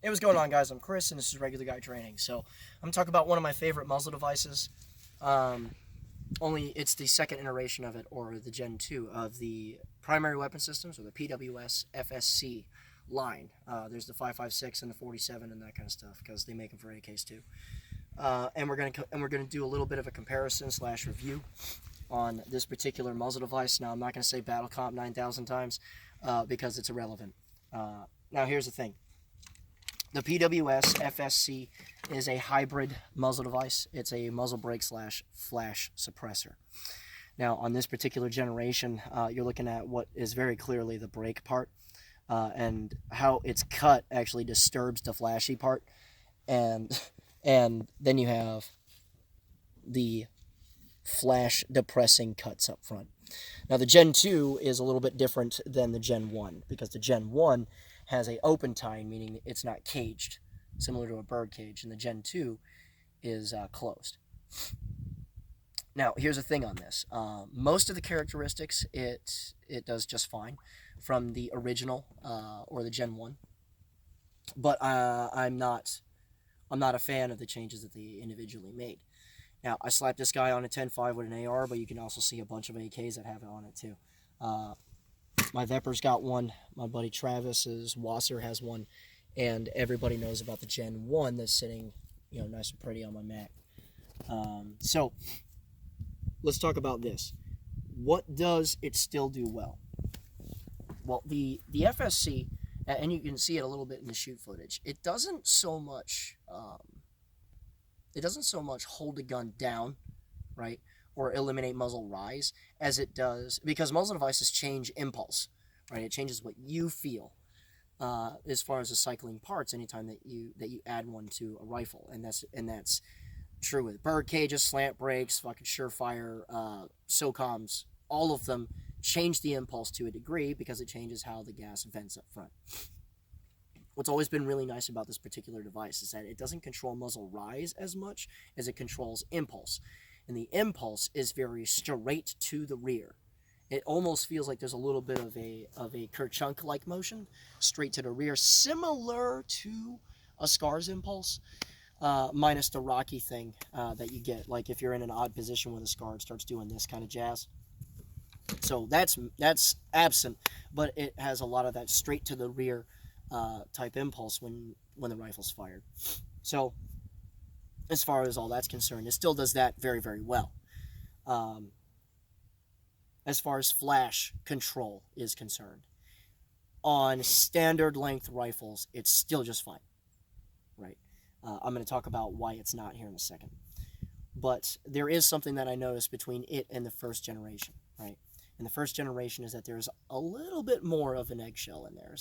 Hey, what's going on, guys? I'm Chris, and this is Regular Guy Training. So, I'm going to talk about one of my favorite muzzle devices. Only it's the second iteration of it, or the Gen 2 of the primary weapon systems, or the PWS FSC line. There's the 5.56 and the 47 and that kind of stuff, because they make them for AKs too. And we're gonna do a little bit of a comparison / review on this particular muzzle device. Now, I'm not gonna say Battle Comp 9,000 times because it's irrelevant. Now, here's the thing. The PWS FSC is a hybrid muzzle device. It's a muzzle brake / flash suppressor. Now, on this particular generation, you're looking at what is very clearly the brake part, and how it's cut actually disturbs the flashy part, and then you have the flash depressing cuts up front. Now, the Gen 2 is a little bit different than the Gen 1, because the Gen 1 has a open tine, meaning it's not caged, similar to a bird cage, and the Gen 2 is closed. Now, here's the thing on this. Most of the characteristics, it does just fine from the original or the Gen 1, but I'm not a fan of the changes that they individually made. Now, I slapped this guy on a 10.5 with an AR, but you can also see a bunch of AKs that have it on it too. My Vepper's got one. My buddy Travis's Wasser has one, and everybody knows about the Gen 1 that's sitting, nice and pretty on my Mac. So let's talk about this. What does it still do well? Well, the FSC, and you can see it a little bit in the shoot footage. It doesn't so much hold the gun down, right, or eliminate muzzle rise as it does, because muzzle devices change impulse, right? It changes what you feel as far as the cycling parts anytime that you add one to a rifle, and that's true with bird cages, slant brakes, fucking Surefire, SOCOMs. All of them change the impulse to a degree because it changes how the gas vents up front. What's always been really nice about this particular device is that it doesn't control muzzle rise as much as it controls impulse. And the impulse is very straight to the rear. It almost feels like there's a little bit of a Kerchunk-like motion, straight to the rear, similar to a Scar's impulse, minus the rocky thing that you get. Like if you're in an odd position with a Scar, it starts doing this kind of jazz. So that's absent, but it has a lot of that straight to the rear type impulse when the rifle's fired. So as far as all that's concerned, it still does that very, very well. As far as flash control is concerned, on standard length rifles, it's still just fine, right? I'm going to talk about why it's not here in a second. But there is something that I noticed between it and the first generation, right? And the first generation is that there's a little bit more of an eggshell in there.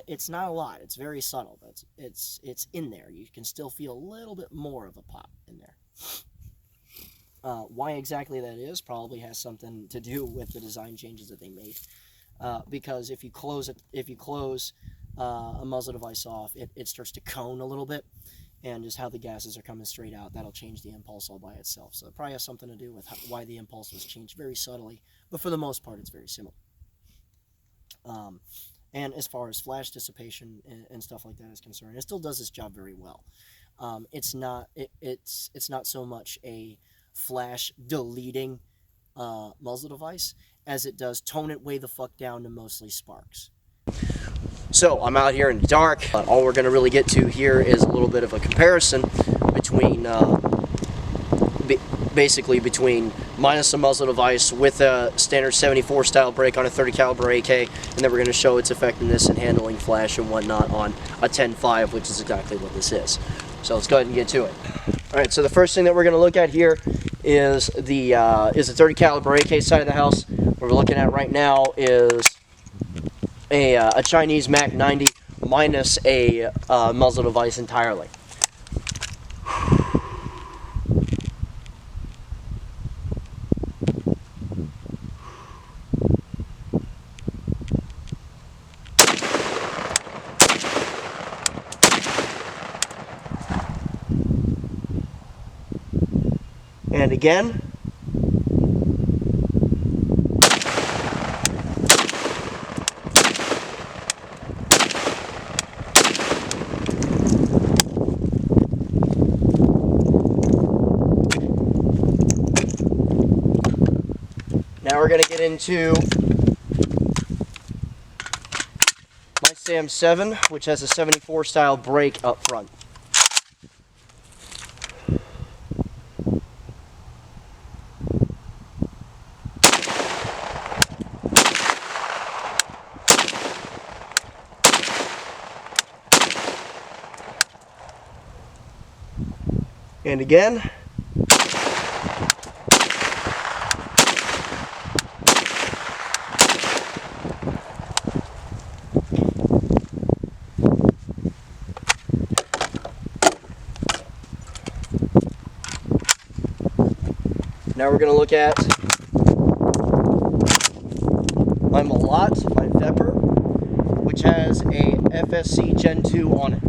It's not a lot. It's very subtle, but it's in there. You can still feel a little bit more of a pop in there. Why exactly that is probably has something to do with the design changes that they made. Because if you close a muzzle device off, it starts to cone a little bit, and just how the gases are coming straight out, that'll change the impulse all by itself. So it probably has something to do with why the impulse was changed very subtly, but for the most part, it's very similar. And as far as flash dissipation and stuff like that is concerned, it still does its job very well. It's not so much a flash deleting muzzle device as it does tone it way the fuck down to mostly sparks. So I'm out here in the dark. All we're going to really get to here is a little bit of a comparison between basically between minus a muzzle device with a standard 74 style brake on a 30 caliber AK, and then we're going to show its effectiveness in handling flash and whatnot on a 10.5, which is exactly what this is. So let's go ahead and get to it. All right, so the first thing that we're going to look at here is the 30 caliber AK side of the house. What we're looking at right now is a Chinese Mac 90 minus a muzzle device entirely. And again. Now we're going to get into my Sam 7, which has a 74 style brake up front. And again. Now we're going to look at my Malott, my Vepr, which has a FSC Gen 2 on it.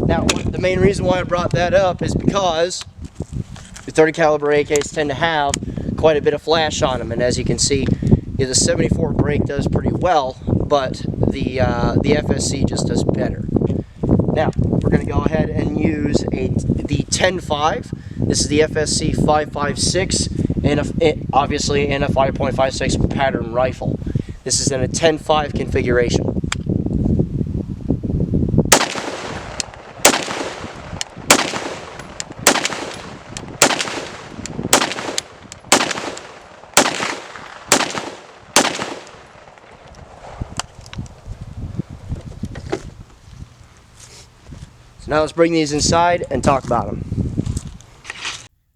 Now, the main reason why I brought that up is because the 30 caliber AKs tend to have quite a bit of flash on them, and as you can see, the 74 brake does pretty well, but the FSC just does better. Now, we're going to go ahead and use the 10.5. This is the FSC 5.56, and obviously in a 5.56 pattern rifle. This is in a 10.5 configuration. So now let's bring these inside and talk about them.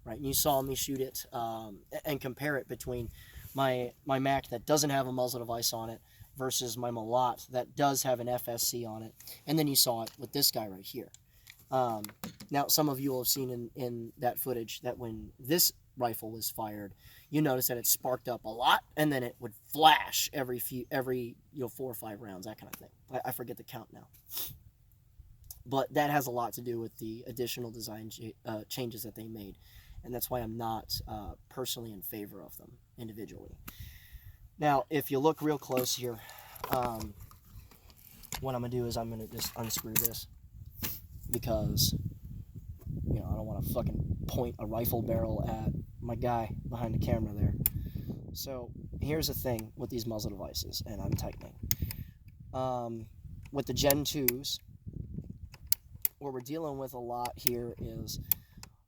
Right, and you saw me shoot it and compare it between my Mac that doesn't have a muzzle device on it versus my Malott that does have an FSC on it. And then you saw it with this guy right here. Now, some of you will have seen in that footage that when this rifle was fired, you notice that it sparked up a lot, and then it would flash every 4 or 5 rounds, that kind of thing. I forget the count now. But that has a lot to do with the additional design changes that they made. And that's why I'm not personally in favor of them individually. Now, if you look real close here, what I'm going to do is I'm going to just unscrew this. Because, you know, I don't want to fucking point a rifle barrel at my guy behind the camera there. So, here's the thing with these muzzle devices, and I'm tightening. With the Gen 2s, what we're dealing with a lot here is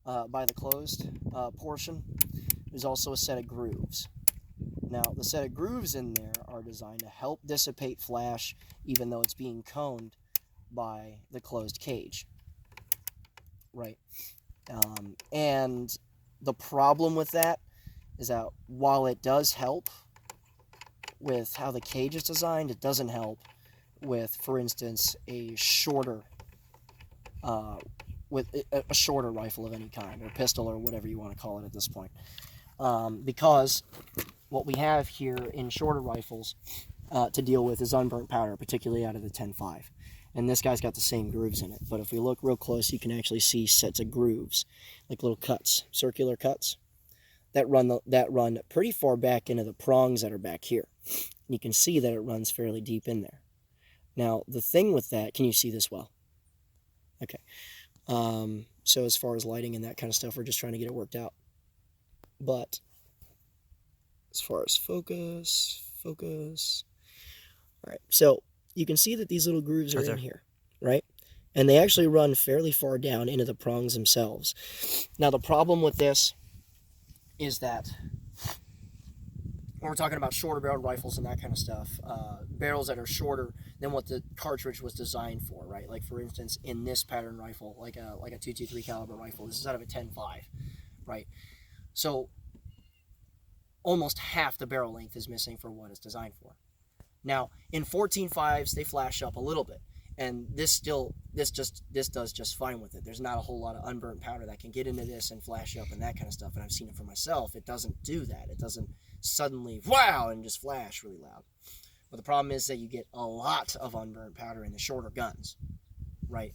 by the closed portion, there's also a set of grooves. Now, the set of grooves in there are designed to help dissipate flash, even though it's being coned by the closed cage. Right. And the problem with that is that while it does help with how the cage is designed, it doesn't help with, for instance, a shorter rifle of any kind, or pistol, or whatever you want to call it at this point. Because what we have here in shorter rifles to deal with is unburnt powder, particularly out of the 10.5. And this guy's got the same grooves in it. But if we look real close, you can actually see sets of grooves, like little cuts, circular cuts, that run pretty far back into the prongs that are back here. And you can see that it runs fairly deep in there. Now, the thing with that, can you see this well? Okay. So as far as lighting and that kind of stuff, we're just trying to get it worked out. But as far as focus. All right. So you can see that these little grooves are in here, right? And they actually run fairly far down into the prongs themselves. Now, the problem with this is that when we're talking about shorter barreled rifles and that kind of stuff, barrels that are shorter than what the cartridge was designed for, right? Like, for instance, in this pattern rifle, like a 223 caliber rifle, this is out of a 10.5, right? So almost half the barrel length is missing for what it's designed for. Now, in 14.5s, they flash up a little bit, and this does just fine with it. There's not a whole lot of unburnt powder that can get into this and flash up and that kind of stuff, and I've seen it for myself. It doesn't do that. It doesn't suddenly, wow, and just flash really loud. But the problem is that you get a lot of unburnt powder in the shorter guns, right?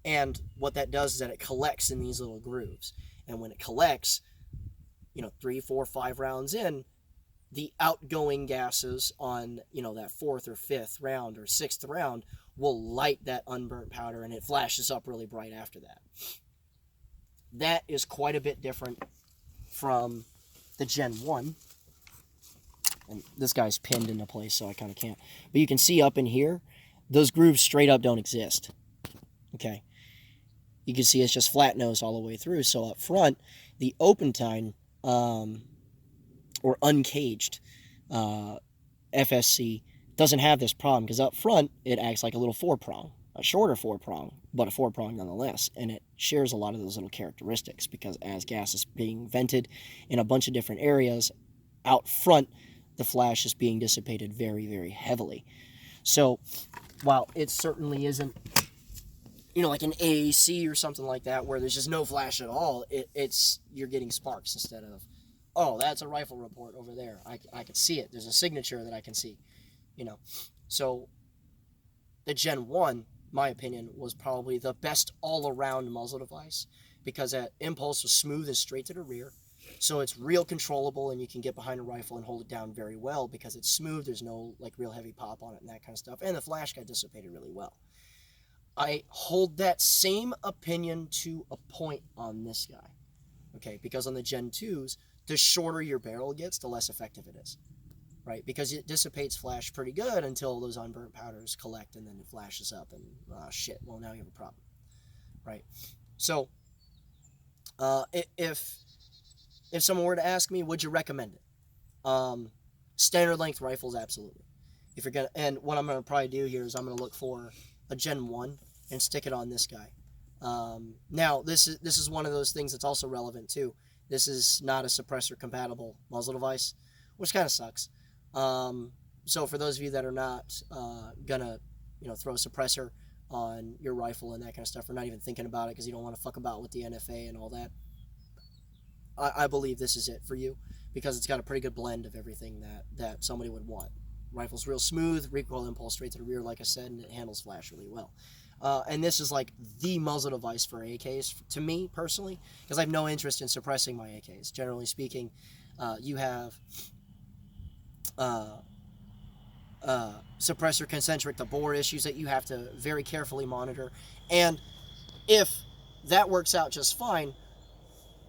And what that does is that it collects in these little grooves. And when it collects, 3, 4, 5 rounds in, the outgoing gases on, that fourth or fifth round or sixth round will light that unburnt powder, and it flashes up really bright after that. That is quite a bit different from the Gen 1. And this guy's pinned into place, so I kind of can't. But you can see up in here, those grooves straight up don't exist. Okay. You can see it's just flat nosed all the way through. So up front, the Opentine, or uncaged FSC doesn't have this problem, because up front, it acts like a little 4-prong. A shorter 4-prong, but a 4-prong nonetheless. And it shares a lot of those little characteristics, because as gas is being vented in a bunch of different areas, out front, the flash is being dissipated very, very heavily. So while it certainly isn't, like an AAC or something like that, where there's just no flash at all, it's you're getting sparks instead of, oh, that's a rifle report over there. I can see it. There's a signature that I can see, So the Gen 1, my opinion, was probably the best all-around muzzle device, because that impulse was smooth and straight to the rear. So it's real controllable, and you can get behind a rifle and hold it down very well because it's smooth. There's no real heavy pop on it and that kind of stuff. And the flash got dissipated really well. I hold that same opinion to a point on this guy. Okay, because on the Gen 2s, the shorter your barrel gets, the less effective it is. Right? Because it dissipates flash pretty good until those unburnt powders collect, and then it flashes up, and shit, well, now you have a problem. Right? So, if someone were to ask me, would you recommend it? Standard length rifles, absolutely. If you're gonna, and what I'm gonna probably do here is I'm gonna look for a Gen 1 and stick it on this guy. Now, this is one of those things that's also relevant too. This is not a suppressor compatible muzzle device, which kind of sucks. So for those of you that are not gonna, throw a suppressor on your rifle and that kind of stuff, or not even thinking about it because you don't want to fuck about with the NFA and all that, I believe this is it for you, because it's got a pretty good blend of everything that somebody would want. Rifle's real smooth, recoil impulse straight to the rear, like I said, and it handles flash really well. And this is like the muzzle device for AKs, to me personally, because I have no interest in suppressing my AKs. Generally speaking, you have suppressor concentric to bore issues that you have to very carefully monitor. And if that works out just fine,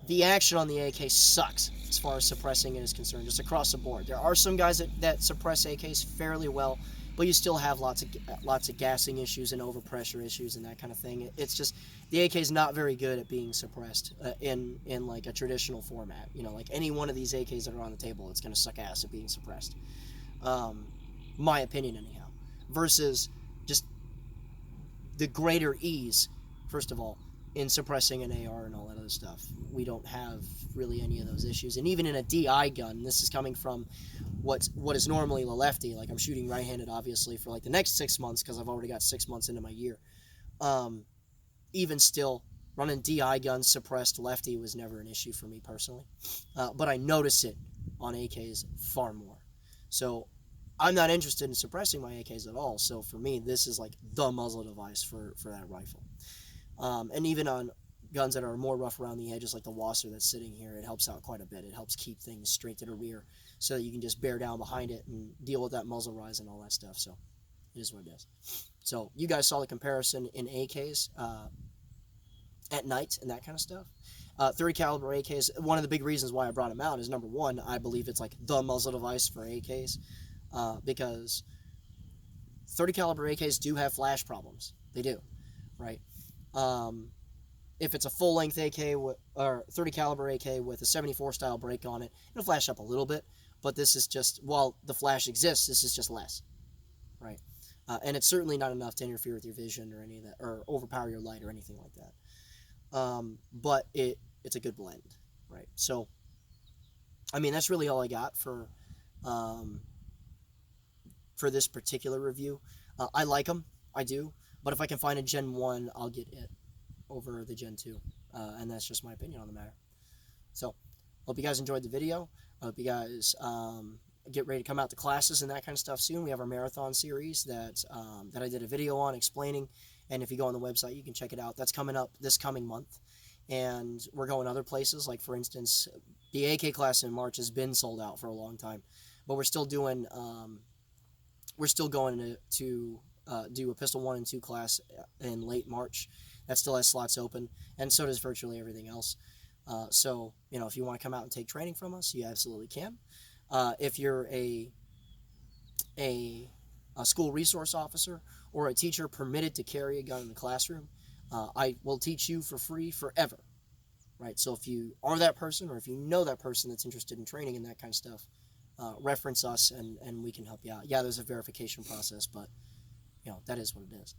the action on the AK sucks as far as suppressing it is concerned, just across the board. There are some guys that suppress AKs fairly well, but you still have lots of gassing issues and overpressure issues and that kind of thing. It's just, the AK is not very good at being suppressed in like a traditional format. Like any one of these AKs that are on the table, it's going to suck ass at being suppressed. My opinion, anyhow. Versus just the greater ease, first of all, in suppressing an AR and all that other stuff. We don't have really any of those issues. And even in a DI gun, this is coming from what is normally a lefty. Like, I'm shooting right-handed, obviously, for like the next 6 months, because I've already got 6 months into my year. Even still, running DI guns suppressed lefty was never an issue for me personally. But I notice it on AKs far more. So I'm not interested in suppressing my AKs at all. So for me, this is like the muzzle device for that rifle. And even on guns that are more rough around the edges, like the Wasser that's sitting here, it helps out quite a bit. It helps keep things straight to the rear so that you can just bear down behind it and deal with that muzzle rise and all that stuff. So it is what it is. So you guys saw the comparison in AKs at night and that kind of stuff. 30 caliber AKs, one of the big reasons why I brought them out is, number one, I believe it's like the muzzle device for AKs, because 30 caliber AKs do have flash problems. They do, right? If it's a full-length AK or 30 caliber AK with a 74 style break on it, it'll flash up a little bit, but this is just, while the flash exists, this is just less, right? And it's certainly not enough to interfere with your vision or any of that, or overpower your light or anything like that. But it's a good blend, right? So, I mean, that's really all I got for this particular review. I like them, I do. But if I can find a Gen 1, I'll get it over the Gen 2. And that's just my opinion on the matter. So, hope you guys enjoyed the video. I hope you guys get ready to come out to classes and that kind of stuff soon. We have our marathon series that I did a video on explaining And if you go on the website, you can check it out. That's coming up this coming month. And we're going other places. Like, for instance, the AK class in March has been sold out for a long time. But we're still doing, we're still going to do a Pistol 1 and 2 class in late March. That still has slots open. And so does virtually everything else. So, if you want to come out and take training from us, you absolutely can. If you're a school resource officer or a teacher permitted to carry a gun in the classroom, I will teach you for free forever, right? So if you are that person, or if you know that person that's interested in training and that kind of stuff, reference us and we can help you out. Yeah, there's a verification process, but that is what it is.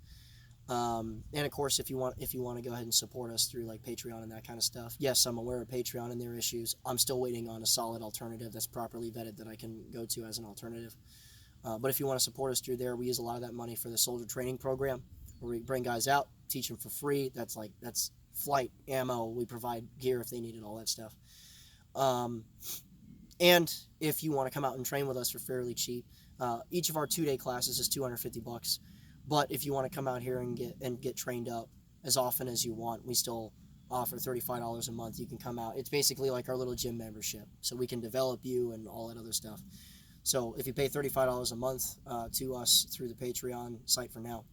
And of course, if you want to go ahead and support us through like Patreon and that kind of stuff, yes, I'm aware of Patreon and their issues. I'm still waiting on a solid alternative that's properly vetted that I can go to as an alternative. But if you want to support us through there, we use a lot of that money for the soldier training program, where we bring guys out, teach them for free. That's flight ammo. We provide gear if they need it, all that stuff. And if you want to come out and train with us for fairly cheap, each of our 2-day classes is $250. But if you want to come out here and get trained up as often as you want, we still offer $35 a month. You can come out. It's basically like our little gym membership, so we can develop you and all that other stuff. So if you pay $35 a month to us through the Patreon site for now,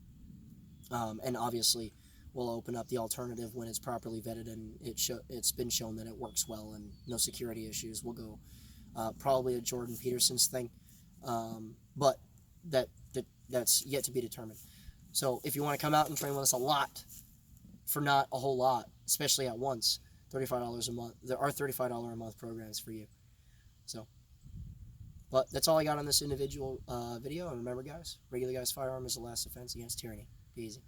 and obviously we'll open up the alternative when it's properly vetted and it's been shown that it works well and no security issues, we'll go probably a Jordan Peterson's thing, but that's yet to be determined. So if you want to come out and train with us a lot for not a whole lot, especially at once, $35 a month. There are $35 a month programs for you. So, but that's all I got on this individual video. And remember, guys, regular guy's firearm is the last defense against tyranny. Be easy.